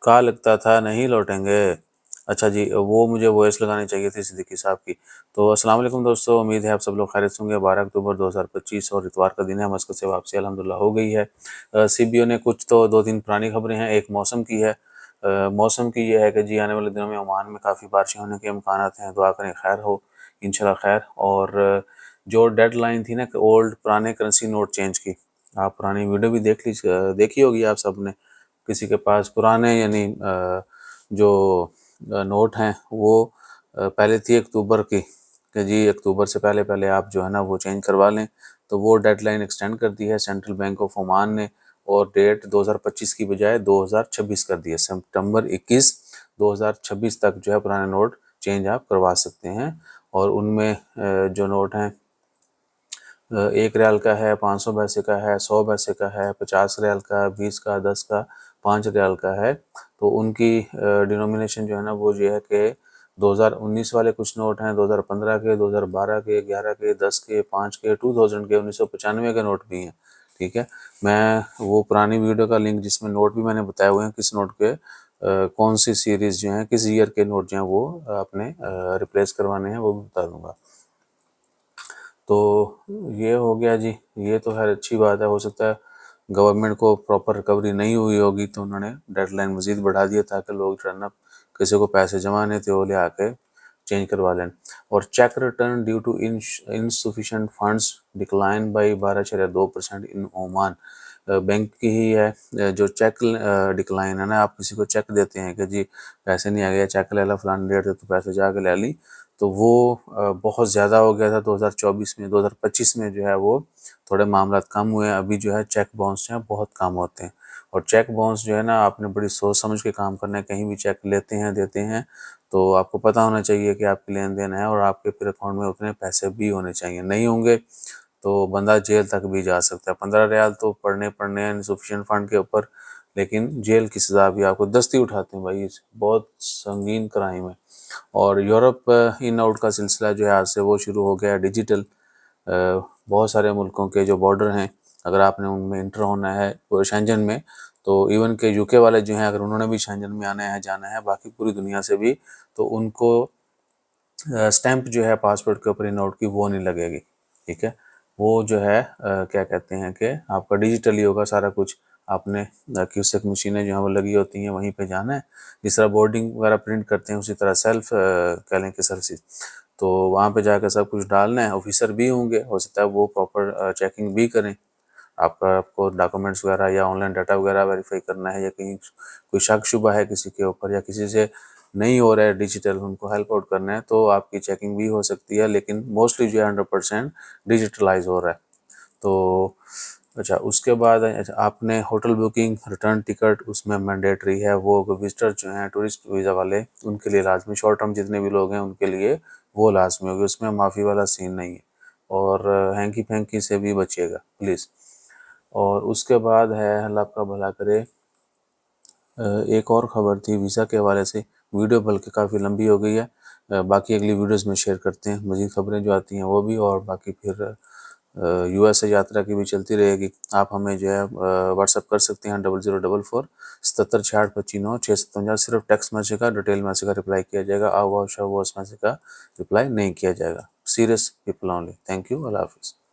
کہا لگتا تھا نہیں لوٹیں گے. اچھا جی، وہ مجھے وائس لگانی چاہیے تھی صدیقی صاحب کی. تو السلام علیکم دوستو، امید ہے آپ سب لوگ خیریت سے ہوں گے. 12 اکتوبر 2025 اور اتوار کا دن ہے. مسقط سے واپسی الحمدللہ ہو گئی ہے. سی بی او نے کچھ تو 2 دن پرانی خبریں ہیں. ایک موسم کی ہے. موسم کی یہ ہے کہ جی آنے والے دنوں میں عمان میں کافی بارشیں ہونے کے امکانات ہیں. دعا کریں خیر ہو انشاءاللہ خیر. اور جو ڈیڈ لائن تھی نا کہ پرانے کرنسی نوٹ چینج کی، آپ پرانی ویڈیو بھی دیکھی ہوگی آپ سب نے. کسی کے پاس پرانے یعنی جو نوٹ ہیں وہ پہلے تھی اکتوبر کی کہ جی اکتوبر سے پہلے آپ جو ہے نا وہ چینج کروا لیں، تو وہ ڈیڈ لائن ایکسٹینڈ کر دی ہے سینٹرل بینک آف عمان نے، اور ڈیٹ 2025 کی بجائے 2026 کر دی ہے. سپٹمبر 21 2026 تک جو ہے پرانے نوٹ چینج آپ کروا سکتے ہیں. اور ان میں جو نوٹ ہیں 1 ریال کا ہے، 500 پیسے کا ہے، 100 پیسے کا ہے، 50 ریال کا، 20 کا، 10 کا، 5 ریال کا ہے. تو ان کی ڈینومینیشن جو ہے نا وہ یہ ہے کہ 2019 والے کچھ نوٹ ہیں، 2015 کے، 2012 کے، 11 کے، 10 کے، 5 کے، 2000 کے، 1995 کے نوٹ بھی ہیں. ٹھیک ہے، میں وہ پرانی ویڈیو کا لنک جس میں نوٹ بھی میں نے بتائے ہوئے ہیں کس نوٹ کے کون سی سیریز جو ہیں کس ایئر کے نوٹ جو ہیں وہ اپنے ریپلیس کروانے ہیں وہ بھی بتا دوں گا. تو یہ ہو گیا جی. یہ تو خیر اچھی بات ہے. ہو سکتا ہے گورنمنٹ کو پراپر ریکوری نہیں ہوئی ہوگی تو انہوں نے ڈیڈ لائن مزید بڑھا دیا تاکہ لوگ جو ہے نا کسی کو پیسے جمع نہیں تھے وہ لے آ کے چینج کروا لیں. اور cheque return due to insufficient funds decline by 12.2% in Oman. Bank کی ہی ہے جو چیک ڈکلائن ہے نا، آپ کسی کو چیک دیتے ہیں کہ جی پیسے نہیں آ گیا، چیک لے لا فلان ڈیٹ تو پیسے جا کے لے لی، تو وہ بہت زیادہ ہو گیا تھا 2024 میں. 2025 میں جو ہے وہ تھوڑے معاملات کم ہوئے ہیں. ابھی جو ہے چیک باؤنس جو ہیں بہت کم ہوتے ہیں. اور چیک باؤنس جو ہے نا آپ نے بڑی سوچ سمجھ کے کام کرنا ہے. کہیں بھی چیک لیتے ہیں دیتے ہیں تو آپ کو پتہ ہونا چاہیے کہ آپ کی لین دین ہے اور آپ کے پھر اکاؤنٹ میں اتنے پیسے بھی ہونے چاہیے. نہیں ہوں گے تو بندہ جیل تک بھی جا سکتا ہے. 15 ریال تو پڑھنے ہیں انسفیشینٹ فنڈ کے اوپر، لیکن جیل کی سزا بھی آپ کو دستی اٹھاتے ہیں بھائی. بہت سنگین کرائم ہے. اور یورپ ان آؤٹ کا سلسلہ جو ہے آج سے وہ شروع ہو گیا ڈیجیٹل. بہت سارے ملکوں کے جو بارڈر ہیں اگر آپ نے ان میں انٹر ہونا ہے شینجن میں، تو ایون کہ یو کے والے جو ہیں اگر انہوں نے بھی شینجن میں آنا ہے جانا ہے باقی پوری دنیا سے بھی، تو ان کو سٹیمپ جو ہے پاسپورٹ کے اوپر ان آؤٹ کی وہ نہیں لگے گی. ٹھیک ہے، وہ جو ہے کیا کہتے ہیں کہ آپ کا ڈیجیٹل ہی ہوگا سارا کچھ. آپ نے کیوسک مشینیں جو ہیں وہ لگی ہوتی ہیں وہیں پہ جانا ہے. جس طرح بورڈنگ وغیرہ پرنٹ کرتے ہیں اسی طرح سیلف کہہ لیں کہ سرسی، تو وہاں پہ جا کے سب کچھ ڈالنا ہے. آفیسر بھی ہوں گے، ہو سکتا ہے وہ پراپر چیکنگ بھی کریں. آپ کو ڈاکومنٹس وغیرہ یا آن لائن ڈاٹا وغیرہ ویریفائی کرنا ہے، یا کہیں کوئی شک شبہ ہے کسی کے اوپر یا کسی سے نہیں ہو رہا ہے ڈیجیٹل، ان کو ہیلپ آؤٹ کرنا ہے تو آپ کی چیکنگ بھی ہو سکتی ہے. لیکن موسٹلی جو ہے 100% ڈیجیٹلائز ہو رہا ہے. تو اچھا اس کے بعد آپ نے ہوٹل بکنگ، ریٹرن ٹکٹ اس میں مینڈیٹری ہے. وہ وزٹر جو ہیں ٹورسٹ ویزا والے ان کے لیے لازمی، شارٹ ٹرم جتنے بھی لوگ ہیں ان کے لیے وہ لازمی ہوگی. اس میں معافی والا سین نہیں ہے. اور ہینکی پھینکی سے بھی بچیے گا پلیز. اور اس کے بعد ہے اللہ آپ کا بھلا کرے، ایک اور خبر تھی ویزا کے حوالے سے. ویڈیو بلکہ کافی لمبی ہو گئی ہے، باقی اگلی ویڈیوز میں شیئر کرتے ہیں. مزید خبریں جو آتی ہیں وہ بھی، اور باقی پھر یو ایس اے یاترا کی بھی چلتی رہے گی. آپ ہمیں جو ہے واٹس اپ کر سکتے ہیں 0044 77 66 25 9 657. صرف ٹیکسٹ میسیج کا ڈیٹیل میسیج کا رپلائی کیا جائے گا. آؤ شاو اس میسیج کا رپلائی نہیں کیا جائے گا. Serious people only. Thank you. اللہ حافظ.